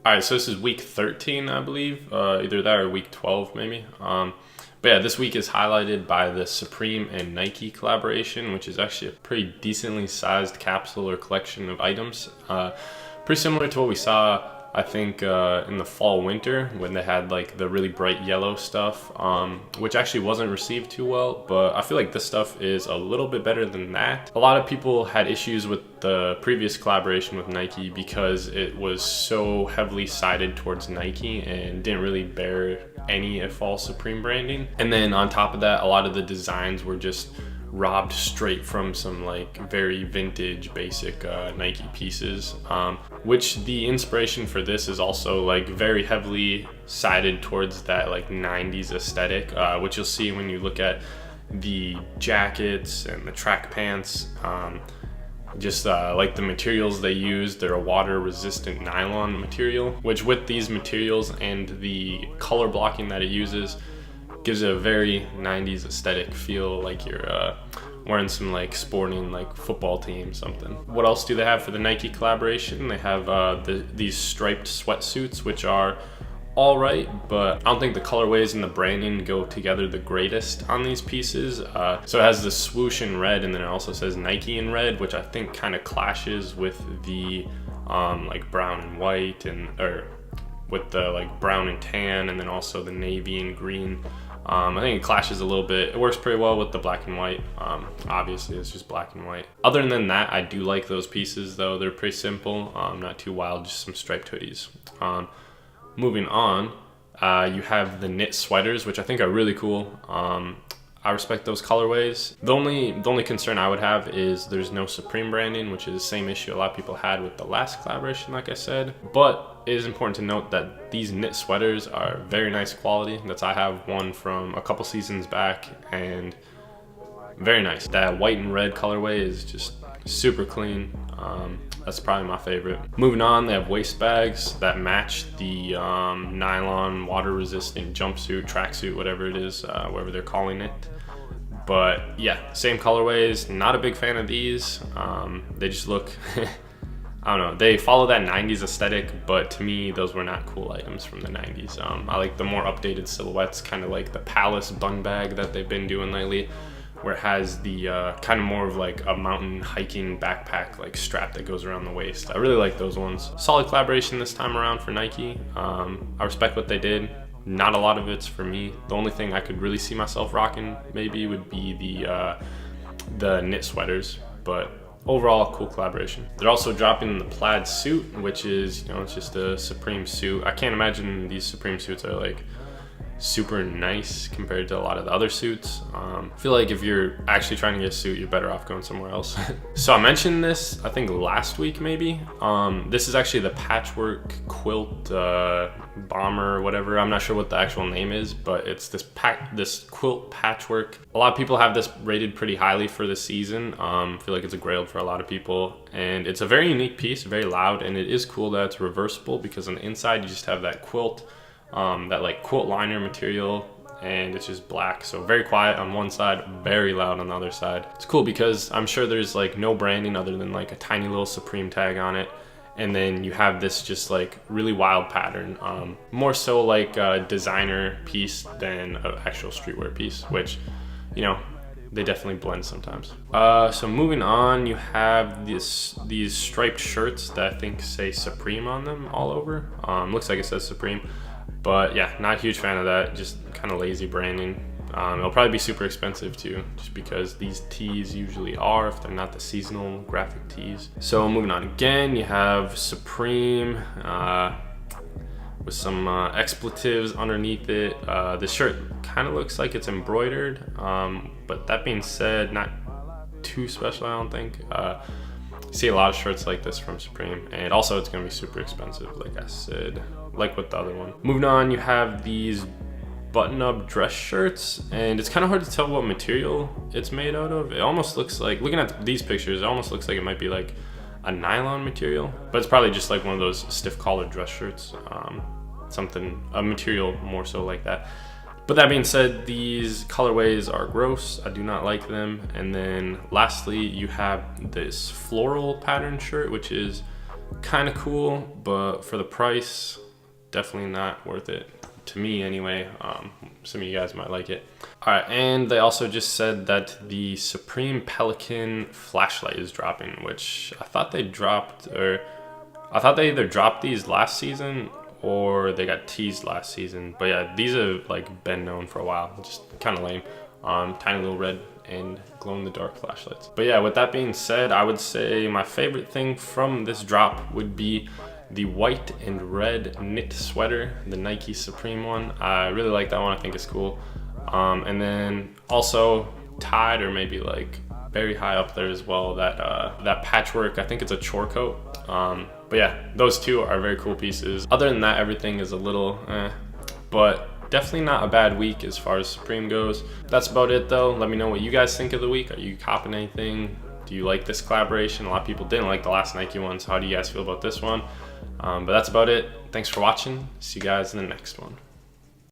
All right, so this is week 13, I believe, either that or week 12 maybe. But yeah, this week is highlighted by the Supreme and Nike collaboration, which is actually a pretty decently sized capsule or collection of items. Pretty similar to what we saw, I think, in the fall winter when they had like the really bright yellow stuff, which actually wasn't received too well, but I feel like this stuff is a little bit better than that. A lot of people had issues with the previous collaboration with Nike because it was so heavily sided towards Nike and didn't really bear any if all Supreme branding. And then on top of that, a lot of the designs were just robbed straight from some like very vintage basic Nike pieces, which the inspiration for this is also like very heavily sided towards that like 90s aesthetic, which you'll see when you look at the jackets and the track pants. Just like the materials they use, they're a water resistant nylon material, which with these materials and the color blocking that it uses gives it a very 90s aesthetic feel, like you're wearing some like sporting like football team something. What else do they have for the Nike collaboration? They have these striped sweatsuits, which are all right, but I don't think the colorways and the branding go together the greatest on these pieces. So it has the swoosh in red, and then it also says Nike in red, which I think kind of clashes with the like brown and white, or with the like brown and tan, and then also the navy and green. I think it clashes a little bit. It works pretty well with the black and white. Obviously it's just black and white. Other than that, I do like those pieces though. They're pretty simple, not too wild, just some striped hoodies. Moving on, you have the knit sweaters, which I think are really cool. I respect those colorways. The only concern I would have is there's no Supreme branding, which is the same issue a lot of people had with the last collaboration, like I said. But it is important to note that these knit sweaters are very nice quality. I have one from a couple seasons back, and very nice. That white and red colorway is just super clean. That's probably my favorite. Moving on, they have waist bags that match the nylon water resistant jumpsuit, tracksuit, whatever it is, whatever they're calling it. But yeah, same colorways. Not a big fan of these. They just look, I don't know, they follow that 90s aesthetic, but to me, those were not cool items from the 90s. I like the more updated silhouettes, kind of like the Palace bun bag that they've been doing lately, where it has the kind of more of like a mountain hiking backpack like strap that goes around the waist. I really like those ones. Solid collaboration this time around for Nike. I respect what they did. Not a lot of it's for me. The only thing I could really see myself rocking maybe would be the knit sweaters, but overall cool collaboration. They're also dropping the Plaid suit, which is, you know, it's just a Supreme suit. I can't imagine these Supreme suits are like super nice compared to a lot of the other suits. I feel like if you're actually trying to get a suit, you're better off going somewhere else. So I mentioned this, I think last week maybe. This is actually the Patchwork quilt bomber, whatever. I'm not sure what the actual name is, but it's this quilt patchwork. A lot of people have this rated pretty highly for the season. I feel like it's a grail for a lot of people, and it's a very unique piece, very loud, and it is cool that it's reversible because on the inside you just have that quilt, that like quilt liner material, and it's just black. So very quiet on one side, very loud on the other side. It's cool because I'm sure there's like no branding other than like a tiny little Supreme tag on it. And then you have this just like really wild pattern, more so like a designer piece than an actual streetwear piece, which, you know, they definitely blend sometimes. So moving on, you have these striped shirts that I think say Supreme on them all over. Looks like it says Supreme, but yeah, not a huge fan of that. Just kind of lazy branding. It'll probably be super expensive too, just because these tees usually are, if they're not the seasonal graphic tees. So moving on again, you have Supreme with some expletives underneath it. This shirt kind of looks like it's embroidered, but that being said, not too special, I don't think. You see a lot of shirts like this from Supreme, and also it's gonna be super expensive, like I said, like with the other one. Moving on, you have these button-up dress shirts, and it's kind of hard to tell what material it's made out of. It almost looks like, looking at these pictures, it almost looks like it might be like a nylon material, but it's probably just like one of those stiff collared dress shirts, a material more so like that. But that being said, these colorways are gross. I do not like them. And then lastly, you have this floral pattern shirt, which is kind of cool, but for the price, definitely not worth it. To me anyway. Some of you guys might like it. All right, and they also just said that the Supreme Pelican flashlight is dropping, which I thought they dropped, or I thought they either dropped these last season or they got teased last season. But yeah, these have like been known for a while. Just kind of lame. Tiny little red and glow in the dark flashlights. But yeah, with that being said, I would say my favorite thing from this drop would be the white and red knit sweater, the Nike Supreme one. I really like that one. I think it's cool. And then also tied, or maybe like very high up there as well, that Patchwork, I think it's a chore coat. But yeah, those two are very cool pieces. Other than that, everything is a little but definitely not a bad week as far as Supreme goes. That's about it though. Let me know what you guys think of the week. Are you copping anything? Do you like this collaboration? A lot of people didn't like the last Nike one, so how do you guys feel about this one? But that's about it. Thanks for watching. See you guys in the next one.